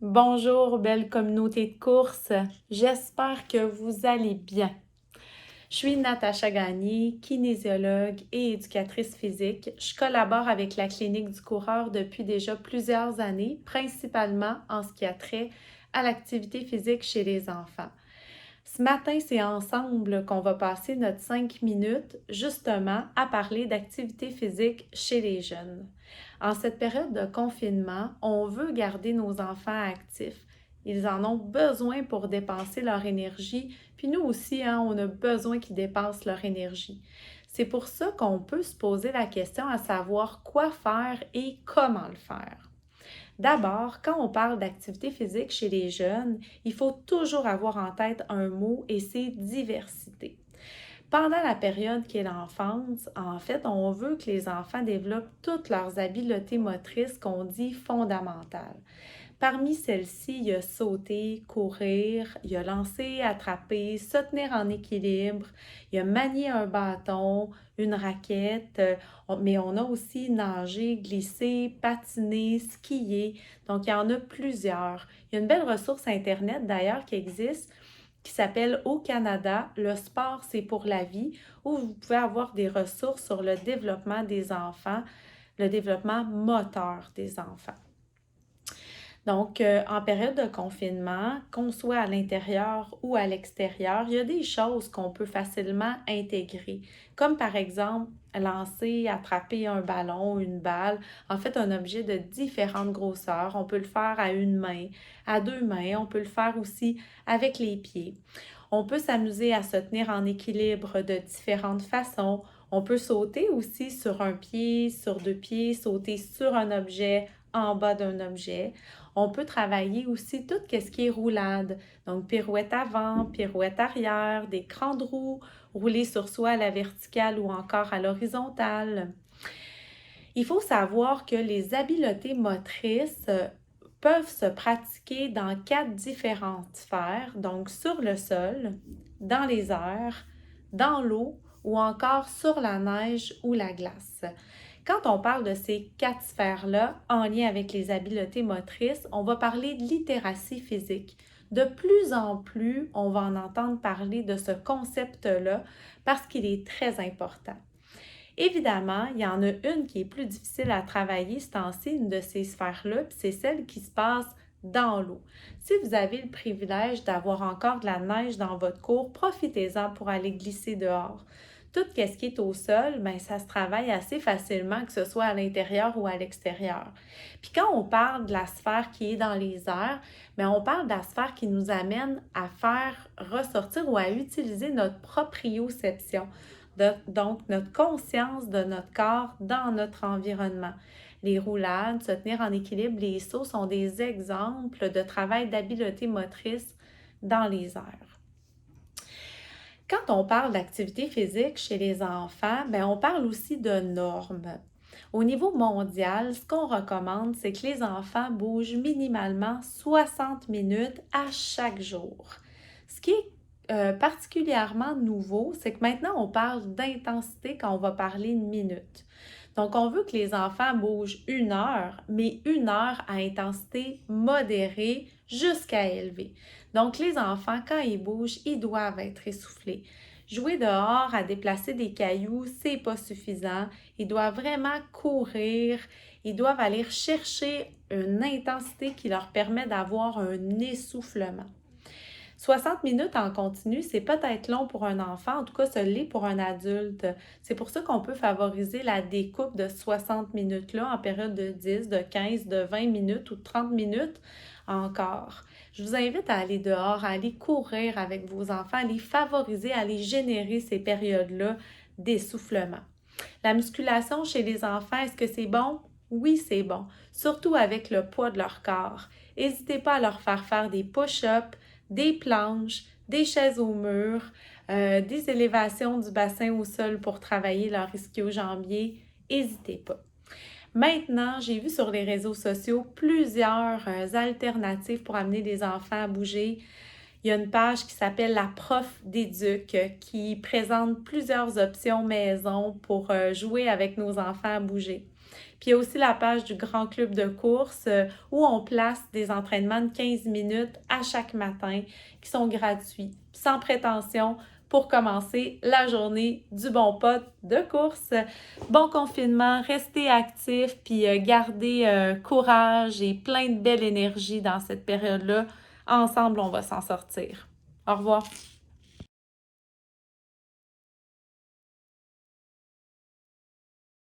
Bonjour, belle communauté de course. J'espère que vous allez bien. Je suis Natacha Gagné, kinésiologue et éducatrice physique. Je collabore avec la Clinique du coureur depuis déjà plusieurs années, principalement en ce qui a trait à l'activité physique chez les enfants. Ce matin, c'est ensemble qu'on va passer notre 5 minutes justement à parler d'activité physique chez les jeunes. En cette période de confinement, on veut garder nos enfants actifs. Ils en ont besoin pour dépenser leur énergie, puis nous aussi, on a besoin qu'ils dépensent leur énergie. C'est pour ça qu'on peut se poser la question à savoir quoi faire et comment le faire. D'abord, quand on parle d'activité physique chez les jeunes, il faut toujours avoir en tête un mot et c'est diversité. Pendant la période qui est l'enfance, en fait, on veut que les enfants développent toutes leurs habiletés motrices qu'on dit fondamentales. Parmi celles-ci, il y a sauter, courir, il y a lancer, attraper, se tenir en équilibre, il y a manier un bâton, une raquette, mais on a aussi nager, glisser, patiner, skier. Donc, il y en a plusieurs. Il y a une belle ressource Internet d'ailleurs qui existe qui s'appelle Au Canada, le sport c'est pour la vie, où vous pouvez avoir des ressources sur le développement des enfants, le développement moteur des enfants. Donc, en période de confinement, qu'on soit à l'intérieur ou à l'extérieur, il y a des choses qu'on peut facilement intégrer, comme par exemple lancer, attraper un ballon, une balle, en fait un objet de différentes grosseurs. On peut le faire à une main, à deux mains, on peut le faire aussi avec les pieds. On peut s'amuser à se tenir en équilibre de différentes façons. On peut sauter aussi sur un pied, sur deux pieds, sauter sur un objet, en bas d'un objet. On peut travailler aussi tout ce qui est roulade, donc pirouette avant, pirouette arrière, des crans de roue, rouler sur soi à la verticale ou encore à l'horizontale. Il faut savoir que les habiletés motrices peuvent se pratiquer dans 4 différentes sphères, donc sur le sol, dans les airs, dans l'eau ou encore sur la neige ou la glace. Quand on parle de ces 4 sphères-là, en lien avec les habiletés motrices, on va parler de littératie physique. De plus en plus, on va en entendre parler de ce concept-là parce qu'il est très important. Évidemment, il y en a une qui est plus difficile à travailler ce temps-ci, une de ces sphères-là, puis c'est celle qui se passe dans l'eau. Si vous avez le privilège d'avoir encore de la neige dans votre cour, profitez-en pour aller glisser dehors. Tout ce qui est au sol, bien, ça se travaille assez facilement, que ce soit à l'intérieur ou à l'extérieur. Puis quand on parle de la sphère qui est dans les airs, bien, on parle de la sphère qui nous amène à faire ressortir ou à utiliser notre proprioception. Donc, notre conscience de notre corps dans notre environnement. Les roulades, se tenir en équilibre, les sauts sont des exemples de travail d'habileté motrice dans les airs. Quand on parle d'activité physique chez les enfants, bien, on parle aussi de normes. Au niveau mondial, ce qu'on recommande, c'est que les enfants bougent minimalement 60 minutes à chaque jour. Ce qui est particulièrement nouveau, c'est que maintenant, on parle d'intensité quand on va parler de minutes. Donc, on veut que les enfants bougent 1 heure, mais 1 heure à intensité modérée jusqu'à élevée. Donc, les enfants, quand ils bougent, ils doivent être essoufflés. Jouer dehors à déplacer des cailloux, c'est pas suffisant. Ils doivent vraiment courir. Ils doivent aller chercher une intensité qui leur permet d'avoir un essoufflement. 60 minutes en continu, c'est peut-être long pour un enfant, en tout cas, ce l'est pour un adulte. C'est pour ça qu'on peut favoriser la découpe de 60 minutes-là en période de 10, de 15, de 20 minutes ou de 30 minutes encore. Je vous invite à aller dehors, à aller courir avec vos enfants, à les favoriser, à les générer ces périodes-là d'essoufflement. La musculation chez les enfants, est-ce que c'est bon? Oui, c'est bon, surtout avec le poids de leur corps. N'hésitez pas à leur faire des push-ups, des planches, des chaises au mur, des élévations du bassin au sol pour travailler leur ischio-jambier. N'hésitez pas. Maintenant, j'ai vu sur les réseaux sociaux plusieurs alternatives pour amener les enfants à bouger. Il y a une page qui s'appelle La Prof d'éduc qui présente plusieurs options maison pour jouer avec nos enfants à bouger. Puis il y a aussi la page du Grand Club de course où on place des entraînements de 15 minutes à chaque matin qui sont gratuits, sans prétention, pour commencer la journée du bon pote de course. Bon confinement, restez actifs, puis gardez courage et plein de belle énergie dans cette période-là. Ensemble, on va s'en sortir. Au revoir.